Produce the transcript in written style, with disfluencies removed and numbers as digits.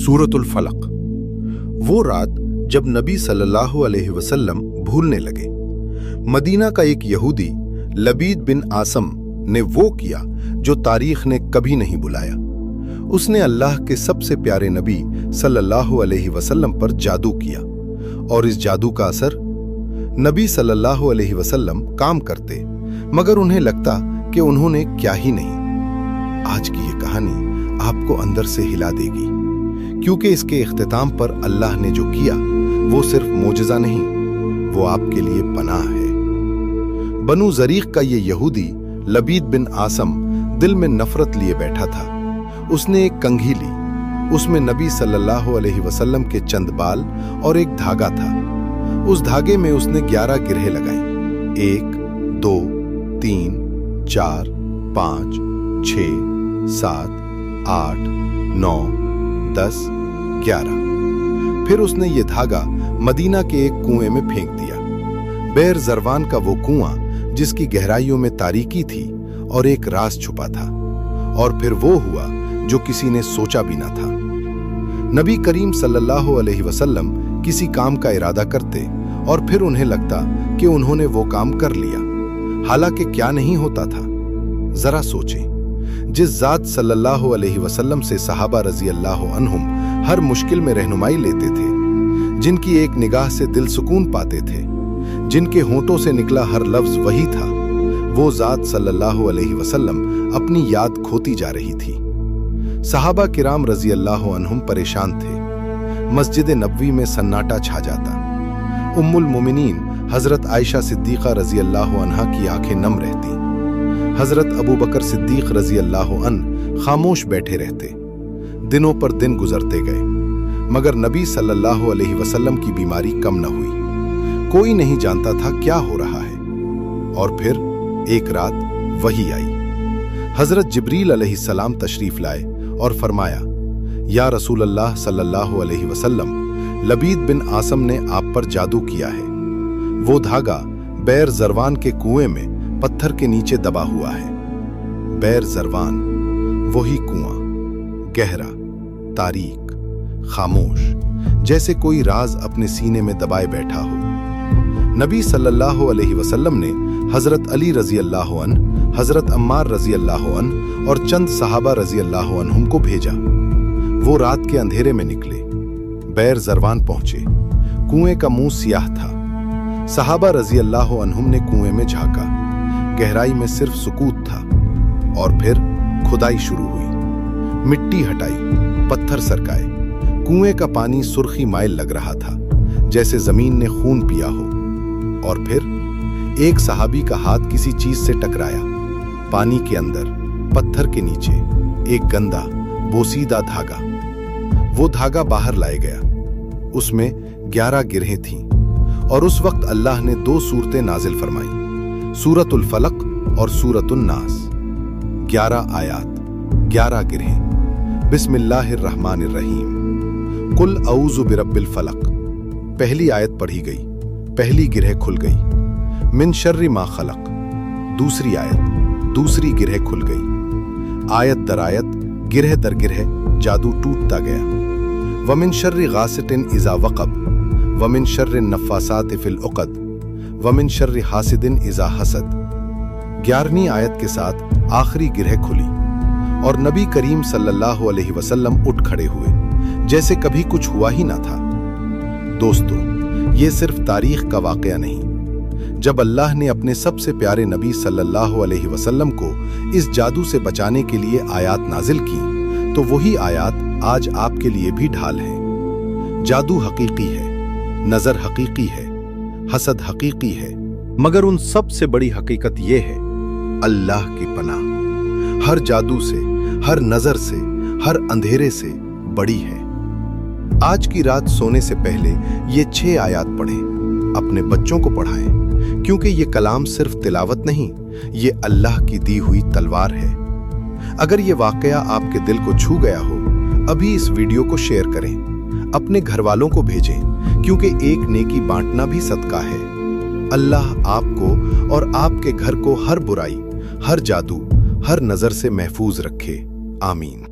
सूरतुल फलक। वो रात जब नबी सल्लल्लाहु अलैहि वसल्लम भूलने लगे, मदीना का एक यहूदी लबीद बिन आसम ने वो किया जो तारीख ने कभी नहीं बुलाया। उसने अल्लाह के सबसे प्यारे नबी सल्लल्लाहु अलैहि वसल्लम पर जादू किया, और इस जादू का असर, नबी सल्लल्लाहु अलैहि वसल्लम काम करते मगर उन्हें लगता कि उन्होंने क्या ही नहीं। आज की ये कहानी आपको अंदर से हिला देगी, क्योंकि इसके इख्तिताम पर अल्लाह ने जो किया वो सिर्फ मोजज़ा नहीं, वो आपके लिए पनाह है। बनु ज़रीक़ का ये यहूदी लबीद बिन आसम दिल में नफरत लिए बैठा था। उसने एक कंघी ली, उसमें नबी सल्लल्लाहु अलैहि वसल्लम के चंद बाल और एक धागा था। उस धागे में उसने 11 गिरहें लगाई, 1, 2, 3, 4, 5, 6, 7, 8, 9, 10, 11। फिर उसने ये धागा मदीना के एक कुएं में फेंक दिया। बैर ज़रवान का वो कुआं जिसकी गहराइयों में तारीकी थी और एक राज छुपा था। और फिर वो हुआ जो किसी ने सोचा भी ना था। नबी करीम सल्लल्लाहु अलैहि वसल्लम किसी काम का इरादा करते और फिर उन्हें लगता कि उन्होंने वो काम कर लिया, हालांकि क्या नहीं होता था। जरा सोचें, जिस ज़ात सल्लल्लाहु अलैहि वसल्लम से सहाबा रजी अल्लाह अन्हुम हर मुश्किल में रहनुमाई लेते थे, जिनकी एक निगाह से दिल सुकून पाते थे, जिनके होंठों से निकला हर लफ्ज वही था, वो ज़ात सल्लल्लाहु अलैहि वसल्लम अपनी याद खोती जा रही थी। सहाबा किराम रजी अल्लाह अन्हुम परेशान थे। मस्जिद नबवी में सन्नाटा छा जाता। उम्मुल मोमिनीन हजरत आयशा सिद्दीक़ा रजी अल्लाह अन्हा की आंखें नम रहती। हजरत अबू बकर सिद्दीक़ रजी अल्लाह अन खामोश बैठे रहते। दिनों पर दिन गुजरते गए, मगर नबी सल्लल्लाहु अलैहि वसल्लम की बीमारी कम न हुई। कोई नहीं जानता था क्या हो रहा है। और फिर एक रात वही आई। हजरत जिब्रील अलैहिस्सलाम तशरीफ लाए और फरमाया, या रसूल अल्लाह सल्लल्लाहु अलैहि वसल्लम, लबीद बिन आसम ने आप पर जादू किया है। वो धागा बैर ज़रवान के कुएं में पत्थर के नीचे दबा हुआ है। बैर ज़रवान, वही कुआं, गहरा, तारीक, खामोश, जैसे कोई राज अपने सीने में दबाए बैठा हो। नबी सल्लल्लाहु अलैहि वसल्लम ने हजरत अली रजी अल्लाह अन्हु, हजरत अम्मार रजी अल्लाह अन्हु और चंद सहाबा रजी अल्लाह अन्हुम को भेजा। वो रात के अंधेरे में निकले, बैर ज़रवान पहुंचे। कुएं का मुंह सियाह था। सहाबा रजी अल्लाह अन्हुम ने कुएं में झांका। गहराई में सिर्फ सुकूत था। और फिर खुदाई शुरू हुई। मिट्टी हटाई, पत्थर सरकाए। कुएं का पानी सुर्खी माइल लग रहा था, जैसे जमीन ने खून पिया हो। और फिर एक सहाबी का हाथ किसी चीज से टकराया। पानी के अंदर, पत्थर के नीचे, एक गंदा बोसीदा धागा। वो धागा बाहर लाया गया। उसमें 11 गिरहें थीं। और उस वक्त अल्लाह ने 2 सूरतें नाजिल फरमाई, सूरतुल फलक और सूरतुन नास। 11 आयात, 11 गिरहें। बिस्मिल्लाहिर्रहमानिर्रहीम। कुल औज़ु बिरब्बिल फलक। पहली आयत पढ़ी गई, पहली गिरह खुल गई। मिन शर्रि मा खलक। दूसरी आयत, दूसरी गिरह खुल गई। आयत दर आयत, गिरह दर गिरह जादू टूटता गया। वमिन शर्रि गासितिन इज़ा वक़ब, वमिन शर्रि नफ़्फ़ासाति फ़िल उक़द, वमिन शर्रि हासिदिन इज़ा हसद। 11वीं आयत के साथ आखिरी गिरह खुली और नबी करीम सल्लल्लाहु अलैहि वसल्लम उठ खड़े हुए, जैसे कभी कुछ हुआ ही ना था। दोस्तों, ये सिर्फ तारीख का वाक़या नहीं। जब अल्लाह ने अपने सबसे प्यारे नबी सल्लल्लाहु अलैहि वसल्लम को इस जादू से बचाने के लिए आयात नाजिल की, तो वही आयात आज आपके लिए भी ढाल है। जादू हकीकी है, नजर हकीकी है, हसद हकीकी है, मगर उन सब से बड़ी हकीकत यह है, अल्लाह की पनाह हर जादू से, हर नजर से, हर अंधेरे से बड़ी है। आज की रात सोने से पहले ये 6 आयात पढ़ें, अपने बच्चों को पढ़ाएं, क्योंकि ये कलाम सिर्फ तिलावत नहीं, ये अल्लाह की दी हुई तलवार है। अगर ये वाकया आपके दिल को छू गया हो, अभी इस वीडियो को शेयर करें, अपने घर वालों को भेजें, क्योंकि एक नेकी बांटना भी सदका है। अल्लाह आपको और आपके घर को हर बुराई, हर जादू, हर नजर से महफूज रखे। आमीन।